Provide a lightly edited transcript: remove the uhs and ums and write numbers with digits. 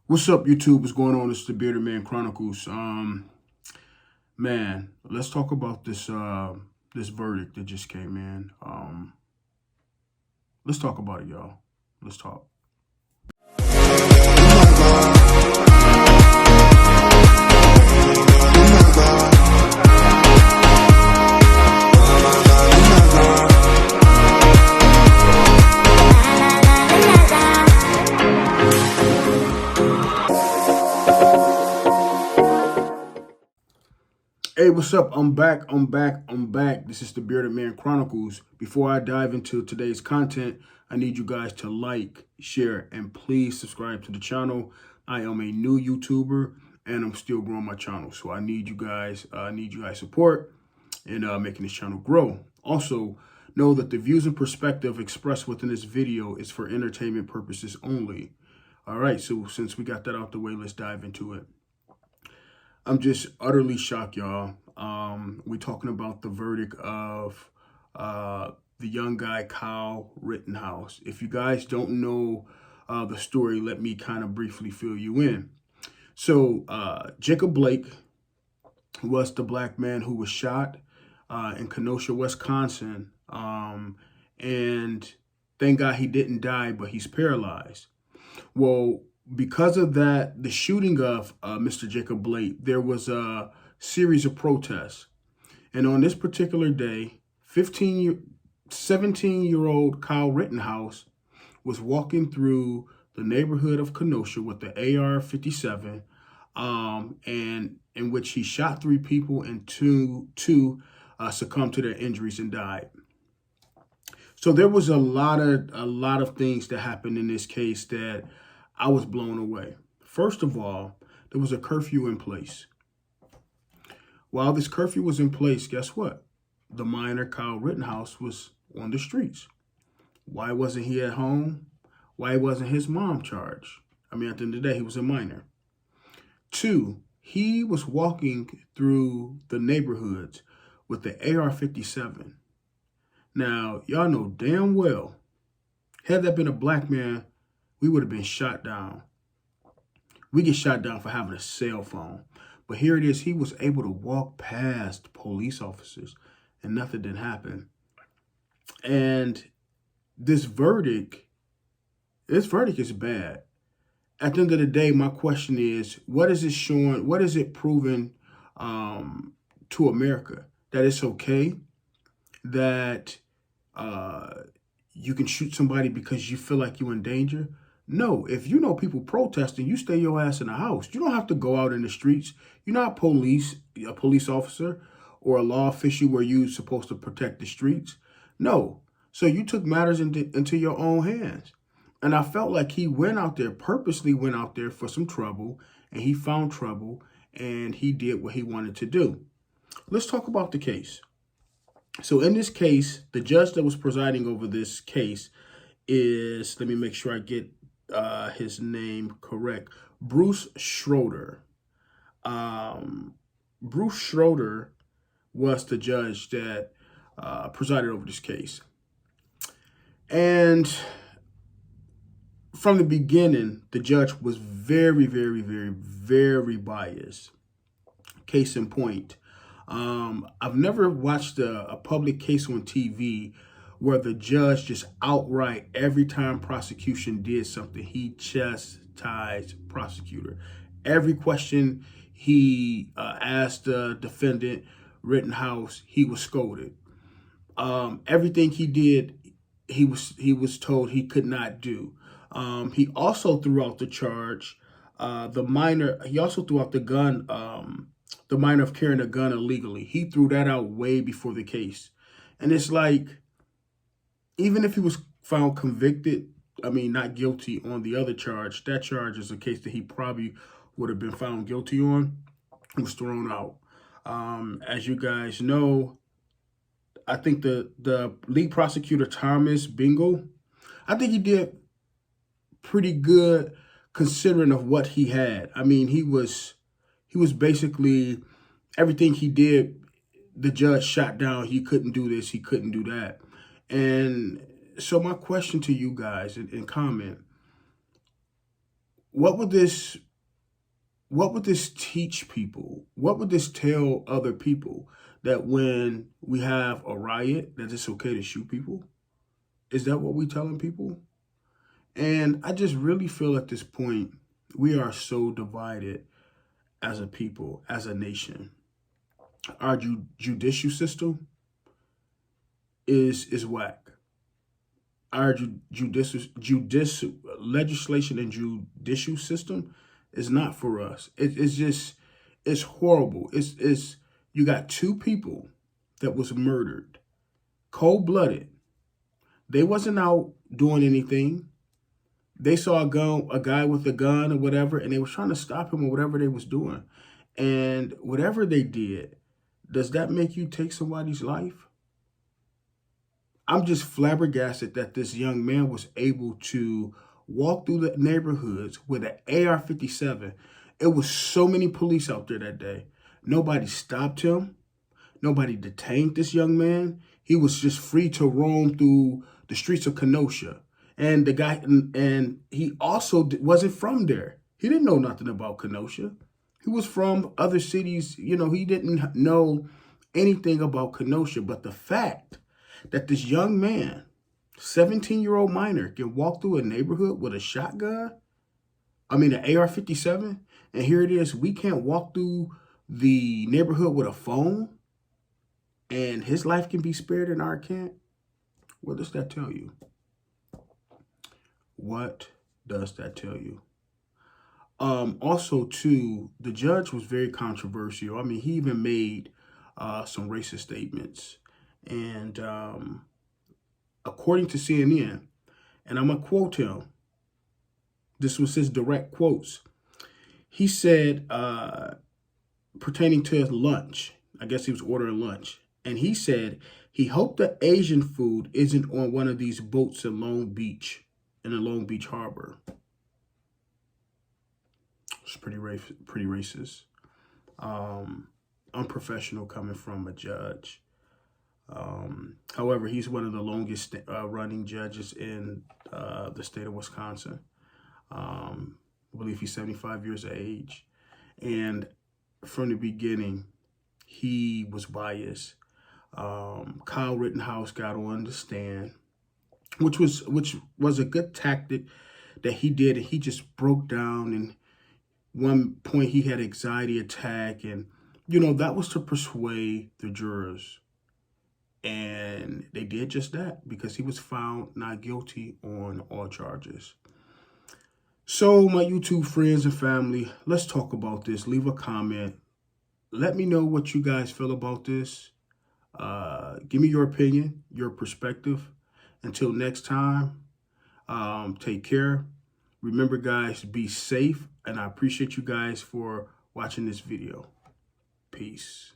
What's up, YouTube? What's going on? It's the Bearded Man Chronicles. Man, let's talk about this verdict that just came in. Let's talk about it, y'all. Let's talk. Hey, what's up? I'm back. This is the Bearded Man Chronicles. Before I dive into today's content, I need you guys to like, share, and please subscribe to the channel. I am a new YouTuber and I'm still growing my channel. So I need you guys support in making this channel grow. Also, know that the views and perspective expressed within this video is for entertainment purposes only. All right, so since we got that out the way, let's dive into it. I'm just utterly shocked, y'all. We're talking about the verdict of the young guy, Kyle Rittenhouse. If you guys don't know the story, let me kind of briefly fill you in. So Jacob Blake was the black man who was shot in Kenosha, Wisconsin. And thank God he didn't die, but he's paralyzed. Well, because of that, the shooting of Mr. Jacob Blake, there was a series of protests. And on this particular day, 17-year-old Kyle Rittenhouse was walking through the neighborhood of Kenosha with the AR-57, and in which he shot 3 people and two succumbed to their injuries and died. So there was a lot of things that happened in this case that I was blown away. First of all, there was a curfew in place. While this curfew was in place, guess what? The minor Kyle Rittenhouse was on the streets. Why wasn't he at home? Why wasn't his mom charged? I mean, at the end of the day, he was a minor. 2, he was walking through the neighborhoods with the AR-57. Now, y'all know damn well, had that been a black man, we would have been shot down. We get shot down for having a cell phone. But here it is, he was able to walk past police officers and nothing did happen. And this verdict is bad. At the end of the day, my question is, what is it showing? What is it proving to America? That it's okay that you can shoot somebody because you feel like you're in danger? No, if you know people protesting, you stay your ass in the house. You don't have to go out in the streets. You're not a police officer or a law official where you're supposed to protect the streets. No. So you took matters into your own hands. And I felt like he purposely went out there for some trouble, and he found trouble, and he did what he wanted to do. Let's talk about the case. So in this case, the judge that was presiding over this case is, let me make sure I get his name correct, Bruce Schroeder. Bruce Schroeder was the judge that presided over this case. And from the beginning, the judge was very, very, very, very biased. Case in point, I've never watched a public case on TV where the judge just outright, every time prosecution did something, he chastised prosecutor. Every question he asked the defendant, Rittenhouse, he was scolded. Everything he did, he was told he could not do. He also threw out the charge, he also threw out the gun, the minor of carrying a gun illegally. He threw that out way before the case. And it's like, even if he was found convicted, I mean, not guilty on the other charge, that charge is a case that he probably would have been found guilty on, was thrown out. As you guys know, I think the lead prosecutor, Thomas Bingle, I think he did pretty good considering of what he had. I mean, he was basically, everything he did, the judge shot down. He couldn't do this, he couldn't do that. And so my question to you guys in comment, what would this teach people? What would this tell other people? That when we have a riot, that it's okay to shoot people? Is that what we're telling people? And I just really feel at this point, we are so divided as a people, as a nation. Our judicial system is whack. Our judicial legislation and judicial system is not for us. It's horrible. It's you got two people that was murdered, cold-blooded. They wasn't out doing anything. They saw a guy with a gun or whatever, and they was trying to stop him or whatever they was doing. And whatever they did, does that make you take somebody's life? I'm just flabbergasted that this young man was able to walk through the neighborhoods with an AR-57. It was so many police out there that day. Nobody stopped him. Nobody detained this young man. He was just free to roam through the streets of Kenosha. And the guy, and he also wasn't from there. He didn't know nothing about Kenosha. He was from other cities. You know, he didn't know anything about Kenosha. But the fact that this young man, 17-year-old minor, can walk through a neighborhood with a shotgun, an AR-57, and here it is, we can't walk through the neighborhood with a phone, and his life can be spared and our can't. What does that tell you? What does that tell you? Also, too, the judge was very controversial. He even made some racist statements. And according to CNN, and I'm going to quote him, this was his direct quotes. He said, pertaining to his lunch, I guess he was ordering lunch, and he said he hoped the Asian food isn't on one of these boats in Long Beach, in the Long Beach harbor. It's pretty racist. Unprofessional coming from a judge. However, he's one of the longest running judges in the state of Wisconsin. I believe he's 75 years of age. And from the beginning, he was biased. Kyle Rittenhouse got on the stand, which was a good tactic that he did. He just broke down, and one point he had anxiety attack, and that was to persuade the jurors. And they did just that because he was found not guilty on all charges. So my YouTube friends and family, let's talk about this. Leave a comment. Let me know what you guys feel about this. Give me your opinion, your perspective. Until next time, take care. Remember, guys, be safe. And I appreciate you guys for watching this video. Peace.